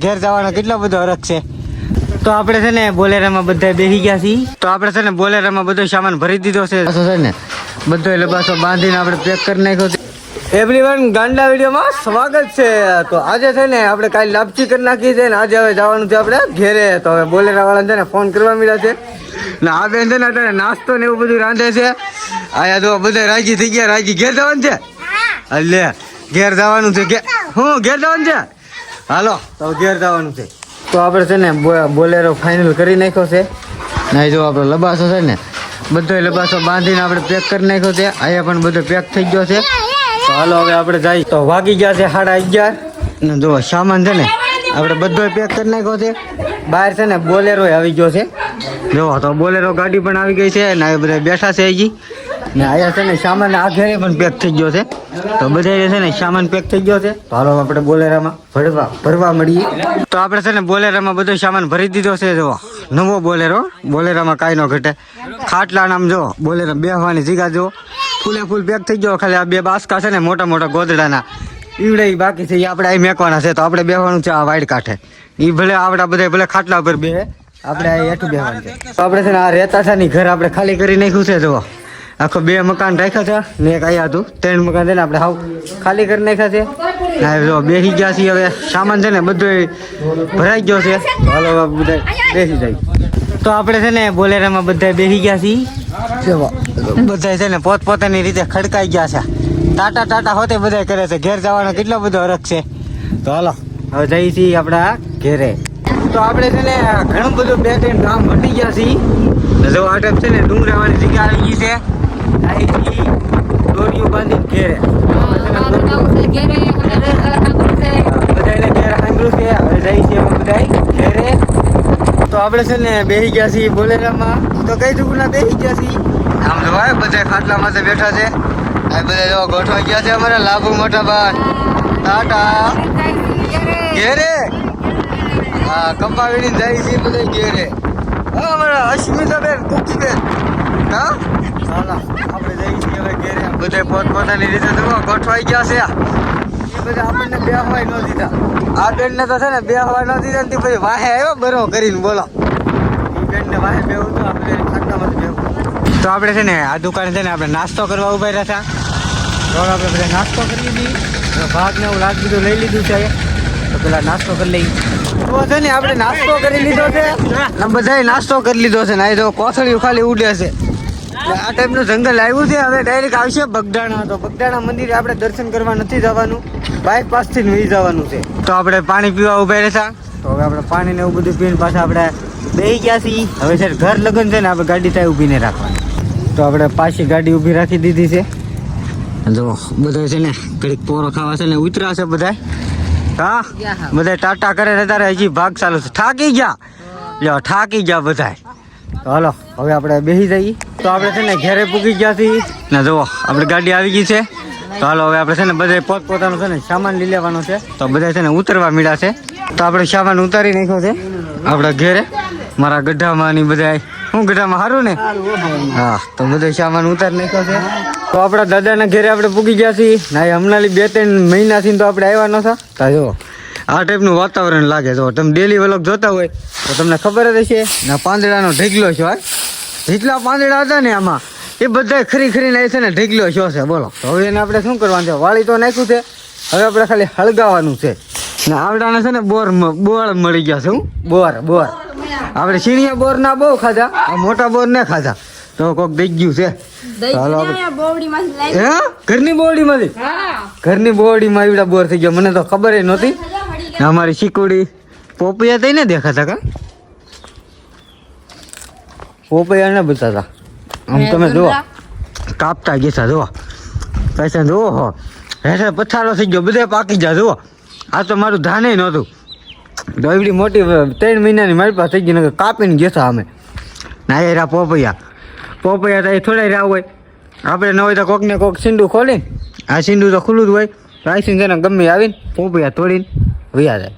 ઘેર જવાનો કેટલો બધો હરખ છે. તો આપણે છે ને બોલેરામાં બધા બેસી ગયા છીએ. તો આપણે છે ને બોલેરામાં બધો સામાન ભરી દીધો છે ને બધો લબાસો બાંધીને આપણે પેક કરી નાખ્યો છે. એવરીવન ગાંડા વિડીયોમાં સ્વાગત છે. તો આજે છે ને આપણે કાલે લાપસી કરી નાખી છે ને આજે હવે જવાનું છે આપણે ઘેરે. તો હવે બોલેરા વાળાને છે ને ફોન કરવા મળ્યા છે ને આ બેન છે ને અત્યારે નાસ્તો ને એવું બધું રાંધે છે. આયા તો બધા રાજી થઈ ગયા. રાજી ઘેર જવાનું છે. લે ઘેર જવાનું છે. હું ઘેર જવાનું છે. હાલો તો ઘેર જવાનું છે. તો આપણે છે ને બોલેરો ફાઇનલ કરી નાખ્યો છે. ના જો આપણે લબાસો છે ને બધો લબાસો બાંધીને આપણે પેક કરી નાખ્યો છે. અહીંયા પણ બધો પેક થઈ ગયો છે. તો હાલો હવે આપણે જઈએ. તો વાગી ગયા છે 11:30 ને જો સામાન છે ને આપણે બધો પેક કરી નાખ્યો છે. બહાર છે ને બોલેરો આવી ગયો છે. જો તો બોલેરો ગાડી પણ આવી ગઈ છે ને બધા બેઠા છે હજી ને અહીંયા છે ને સામાન આ ઘરે પણ પેક થઈ ગયો છે. તો બધા છે ને સામાન પેક થઈ ગયો છે. તો હાલો આપણે બોલેરામાં ભરવા મળીએ. તો આપણે છે ને બોલેરામાં બધો સામાન ભરી દીધો છે. જો નવો બોલેરામાં કાંઈ ન ઘટે. ખાટલા નામ જો બોલેરા બેહવાની જગ્યા જો ફૂલ પેક થઈ ગયો. ખાલી આ બે બાસકા છે ને મોટા મોટા ગોદડાના ઈવડે બાકી છે. એ આપણે અહીં મેકવાના છે. તો આપણે બેહવાનું છે આ વાઈડ કાંઠે. એ ભલે આવડા બધા ભલે ખાટલા ઉપર બે આપણે આ હેઠું બેહવાનું છે. તો આપણે છે ને આ રહેતા છે ને ઘર આપણે ખાલી કરી નાખ્યું છે. જો આખો 2 મકાન રાખ્યા છે ને એક અહીંયા હતું. 3 મકાન છે ને આપણે હાવ ખાલી કરી નાખ્યા છે. જો બેસી ગયા છીએ. હવે સામાન છે ને બધો ભરાઈ ગયો છે. હાલો બધા બેસી જાય. તો આપણે છે ને બોલેરામાં બધા બેસી ગયા છીએ. બધા છે ને પોતપોતાની રીતે ખડકાઈ ગયા છે. ટાટા હોતે બધા કરે છે. ઘેર જવાનો કેટલો બધો હરખ છે. તો હાલો હવે જઈએ છીએ આપણા ઘેરે. તો આપણે છે ને ઘણું બધું 2-3 ગામ હટી ગયા છીએ. જો આ ટાઈપ છે ને ડુંગરાવાળી જગ્યા આવી ગઈ છે. અહીંથી દોરીઓ બાંધીને ઘેરે બધાને ઘેર સાંભળ્યું છે. હવે જઈએ છીએ બધા ઘેરે. તો આપણે છે ને બેસી ગયા છીએ બોલેરામાં. તો કઈ દુકાના બેસી ગયા છીએ. આમ જોવાય બધા ખાટલામાં બેઠા છે. આ બધા જો ગોઠવાઈ ગયા છે. અમારા લાભુ મોટા બાન ટાટા ઘેરે. હા કંપાવીને જાય છે બધા ઘેરે. હા અમારા અશ્મિતાબેન કુકીબેન. હા ચાલો આપણે જઈએ છીએ હવે ઘેરે. બધા પોતપોતાની રીતે ગોઠવાઈ ગયા છે. એ બધા આપણને બેહવાય ન દીધા. આ બેનને તો છે ને બેહવા ન દીધા ને પછી વાહે આવ્યો બરો કરીને. બોલો એ બેનને વાહે બેવું તો આપણે ખાટલામાં બેવું. તો આપણે છે ને આ દુકાને છે ને આપણે નાસ્તો કરવા ઉભા રહ્યા હતા. તો આપણે બધા નાસ્તો કરી લીધી. ભાગને એવું લાગ દીધું લઈ લીધું છે. તો પેલા નાસ્તો કરી લઈ. તો છે ને આપણે નાસ્તો કરી લીધો છે. બધાએ નાસ્તો કરી લીધો છે ને. આ તો કોથળીઓ ખાલી ઉડે છે. આ ટાઈપનું જંગલ આવ્યું છે. હવે ડાયરેક્ટ આવશે બગદાણા. તો બગદાણા મંદિરે આપણે દર્શન કરવા નથી જવાનું. બાઇક પાસથી વહી જવાનું છે. તો આપણે પાણી પીવા ઉભા રહેતા. તો હવે આપણે પાણી ને એવું બધું પીને પાછા આપણે બેસી ગયા છીએ. હવે છે ઘર લગન છે ને આપણે ગાડી ત્યાં ઊભી ને રાખવાની. તો આપણે પાછી ગાડી ઊભી રાખી દીધી છે. જો બધા છે ને ઘડીક પોરો ખાવા છે ને ઉતરા છે બધા. હા બધા ટાટા કરે ને તારે હજી ભાગ ચાલુ છે. થાકી ગયા બધા. તો હાલો હવે આપણે બેસી જઈએ. તો આપણે છે ને ઘેરે પૂગી ગયા છીએ ને. જુઓ આપણે ગાડી આવી ગઈ છે. તો હાલો હવે આપણે છે ને બધા પોતપોતાનો છે ને સામાન લઈ લેવાનો છે. તો બધા છે ને ઉતરવા મળ્યા છે. તો આપણે સામાન ઉતારી નાખ્યો છે આપણા ઘેરે. મારા ગઢામાં ની બધા હું ગઢામાં સારું ને. હા તો બધા સામાન ઉતારી નાખ્યો છે. તો આપણા દાદાના ઘેરે આપણે પૂગી ગયા છીએ. ના હમણાં 2-3 મહિનાથી તો આપણે આવ્યા નતા. જો આ ટાઈપનું વાતાવરણ લાગે. જો તમે ડેલી વ્લોગ જોતા હોય તો તમને ખબર જ હશે. ને પાંદડાનો ઢેગલો છો. જેટલા પાંદડા હતા ને આમાં એ બધા ખરીને છે ને ઢેગલો છો છે. બોલો તો હવે એને આપણે શું કરવાનું છે. વાળી તો નાખ્યું છે. હવે આપણે ખાલી હળગાવાનું છે. ને આવડાને છે ને બોર મળી ગયા છે. હું બોર આપણે સીણિયા બોર ના બહુ ખાધા. આ મોટા બોર ને ખાધા. તો કોક દઈ ગયું છે. ઘરની બોવડીમાં એવડા બોર થઈ ગયા. મને તો ખબર નહોતી. અમારી શીકુડી પોપૈયા થઈ ને દેખાતા કા પોપૈયા ને બતાતા. આમ તમે જુઓ કાપતા ગયા. જુઓ પૈસા જુઓ હો હેઠે પથારો થઈ ગયો. બધા પાકી ગયા. જુઓ આ તો મારું ધાને નહોતું. તો એવડી મોટી 3 મહિનાની મારી પાસે થઈ ગઈ. કાપીને ગયા અમે ના એ રા પોપૈયા તો એ થોડા રહ્યા હોય. આપણે ન હોય તો કોક ને કોક સીંડું ખોલીને આ સીંડું તો ખુલ્લું જ હોય. રાઈસીને છે ને ગમે આવીને પોપૈયા તોડીને વયા જાય.